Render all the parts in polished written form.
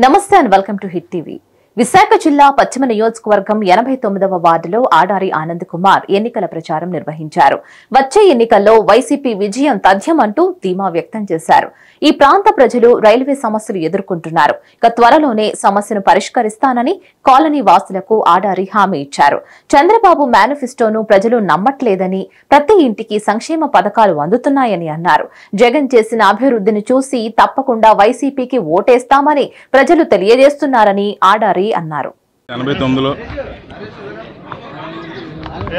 నమస్తే and welcome to hit TV. Visakha జిల్లా పశ్చిమ నియోజకవర్గం 89వ వార్డులో ఆడారి ఆనంద్ కుమార్ ఎన్నికల ప్రచారం నిర్వహించారు. వచ్చే ఎన్నికల్లో వైసీపీ విజయం తథ్యమంటూ ధీమా వ్యక్తం చేశారు. ఈ ప్రాంత ప్రజలు రైల్వే సమస్యలు ఎదుర్కొంటున్నారు. త్వరలోనే సమస్యను పరిష్కరిస్తానని కాలనీ వాసులకు ఆడారి హామీ ఇచ్చారు. చంద్రబాబు మేనిఫెస్టోను ప్రజలు నమ్మట్లేదని, ప్రతి ఇంటికి సంక్షేమ పథకాలు అందుతున్నాయని అన్నారు. జగన్ చేసిన అభివృద్ధిని చూసి తప్పకుండా వైసీపీకి ఓటేస్తామని ప్రజలు తెలియజేస్తున్నారని ఆడారి అన్నారు. 89లో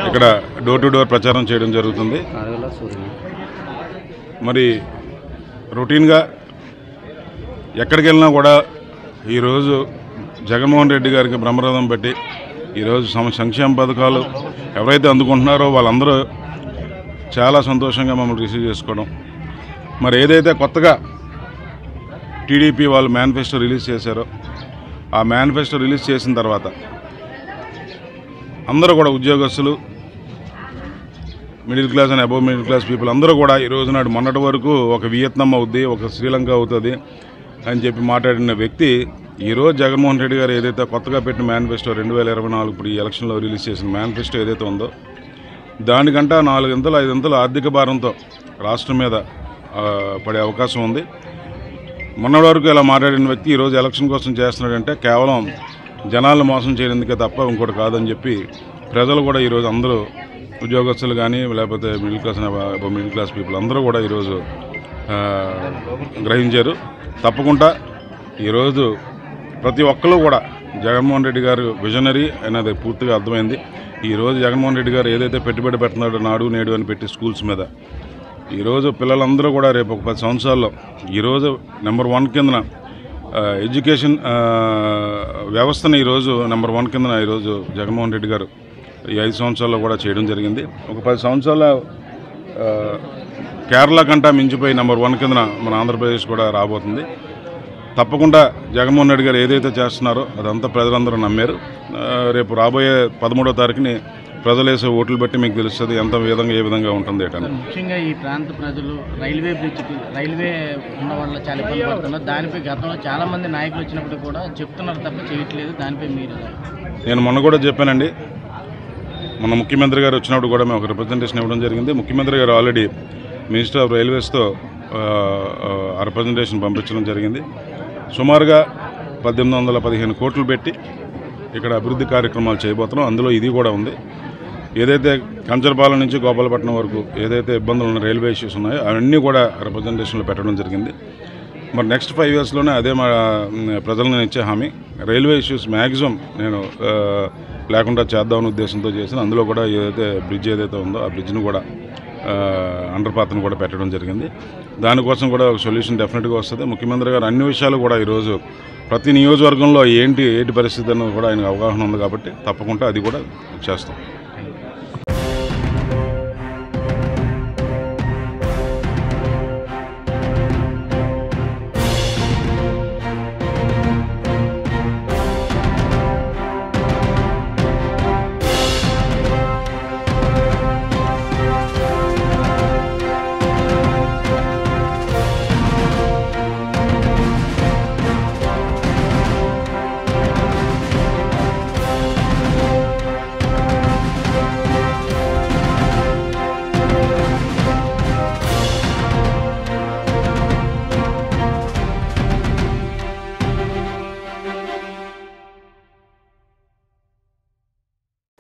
ఇక్కడ డోర్ టు డోర్ ప్రచారం చేయడం జరుగుతుంది. మరి రొటీన్గా ఎక్కడికి వెళ్ళినా కూడా ఈరోజు జగన్మోహన్ రెడ్డి గారికి బ్రహ్మరథం పెట్టి ఈరోజు సంక్షేమ పథకాలు ఎవరైతే అందుకుంటున్నారో వాళ్ళందరూ చాలా సంతోషంగా మమ్మల్ని రిసీవ్ చేసుకోవడం. మరి ఏదైతే కొత్తగా టీడీపీ వాళ్ళు మేనిఫెస్టో రిలీజ్ చేశారో ఆ మేనిఫెస్టో రిలీజ్ చేసిన తర్వాత అందరూ కూడా ఉద్యోగస్తులు, middle class and above middle class people అందరూ కూడా ఈ రోజు నాడు మొన్నటి వరకు ఒక వియత్నాం అవుద్ది, ఒక శ్రీలంక అవుతుంది అని చెప్పి మాట్లాడిన వ్యక్తి ఈరోజు జగన్మోహన్ రెడ్డి గారు ఏదైతే కొత్తగా పెట్టిన మేనిఫెస్టో 2024 ఇప్పుడు ఈ ఎలక్షన్లో రిలీజ్ చేసిన మేనిఫెస్టో ఏదైతే ఉందో దానికంటే 4-5 ఆర్థిక భారంతో రాష్ట్రం మీద పడే అవకాశం ఉంది. మొన్నటి వరకు ఇలా మాట్లాడిన వ్యక్తి ఈరోజు ఎలక్షన్ కోసం చేస్తున్నాడంటే కేవలం జనాలను మోసం చేయడానికే తప్ప ఇంకోటి కాదని చెప్పి ప్రజలు కూడా ఈరోజు అందరూ ఉద్యోగస్తులు కానీ లేకపోతే మిడిల్ క్లాస్ పీపుల్ అందరూ కూడా ఈరోజు గ్రహించారు. తప్పకుండా ఈరోజు ప్రతి ఒక్కరు కూడా జగన్మోహన్ రెడ్డి గారు విజనరీ అనేది పూర్తిగా అర్థమైంది. ఈరోజు జగన్మోహన్ రెడ్డి గారు ఏదైతే పెట్టుబడి పెడుతున్నాడో నాడు నేడు అని పెట్టి స్కూల్స్ మీద ఈరోజు పిల్లలందరూ కూడా రేపు ఒక 10 సంవత్సరాల్లో ఈరోజు నెంబర్ 1 కిందన ఎడ్యుకేషన్ వ్యవస్థను ఈరోజు నెంబర్ 1 కిందన ఈరోజు జగన్మోహన్ రెడ్డి గారు ఈ 5 సంవత్సరాల్లో కూడా చేయడం జరిగింది. ఒక 10 సంవత్సరాల కేరళ కంటా మించిపోయి నెంబర్ 1 కిందన మన ఆంధ్రప్రదేశ్ కూడా రాబోతుంది. తప్పకుండా జగన్మోహన్ రెడ్డి గారు ఏదైతే చేస్తున్నారో అదంతా ప్రజలందరూ నమ్మారు. రేపు రాబోయే 13వ తారీఖుని ప్రజలు వేసే ఓట్లు బట్టి మీకు తెలుస్తుంది ఏ విధంగా ఉంటుంది ఏంటని. ముఖ్యంగా ఈ ప్రాంత ప్రజలు రైల్వే ఉన్న వాళ్ళు చాలా ఇబ్బంది పడుతున్నారు. దానిపై గతంలో చాలామంది నాయకులు వచ్చినప్పుడు కూడా చెప్తున్నారు తప్ప చేయట్లేదు. దానిపై మీరు? నేను మొన్న కూడా చెప్పానండి. మొన్న ముఖ్యమంత్రి గారు వచ్చినప్పుడు కూడా మేము ఒక రిప్రజెంటేషన్ ఇవ్వడం జరిగింది. ముఖ్యమంత్రి గారు ఆల్రెడీ మినిస్టర్ ఆఫ్ రైల్వేస్తో ఆ రిప్రజెంటేషన్ పంపించడం జరిగింది. సుమారుగా 1815 కోట్లు పెట్టి ఇక్కడ అభివృద్ధి కార్యక్రమాలు చేయబోతున్నాం. అందులో ఇది కూడా ఉంది. ఏదైతే కంచరపాలెం నుంచి గోపాలపట్నం వరకు ఏదైతే ఇబ్బందులు ఉన్న రైల్వే ఇష్యూస్ ఉన్నాయో అవన్నీ కూడా రిప్రజెంటేషన్లో పెట్టడం జరిగింది. మరి నెక్స్ట్ 5 ఇయర్స్లోనే అదే మా ప్రజలను ఇచ్చే హామీ. రైల్వే ఇష్యూస్ మ్యాక్సిమం నేను లేకుండా చేద్దామనే ఉద్దేశంతో చేసిన అందులో కూడా ఏదైతే బ్రిడ్జ్ ఏదైతే ఉందో ఆ బ్రిడ్జ్ను కూడా అండర్ పాత్రను కూడా పెట్టడం జరిగింది. దానికోసం కూడా ఒక సొల్యూషన్ డెఫినెట్గా వస్తుంది. ముఖ్యమంత్రి గారు అన్ని విషయాలు కూడా ఈరోజు ప్రతి నియోజకవర్గంలో ఏంటి పరిస్థితి అని కూడా ఆయనకు అవగాహన ఉంది కాబట్టి తప్పకుండా అది కూడా చేస్తాం.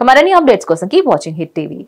మరిన్ని అప్డేట్స్ కోసం కీప్ వాచింగ్ హిట్ టీవీ.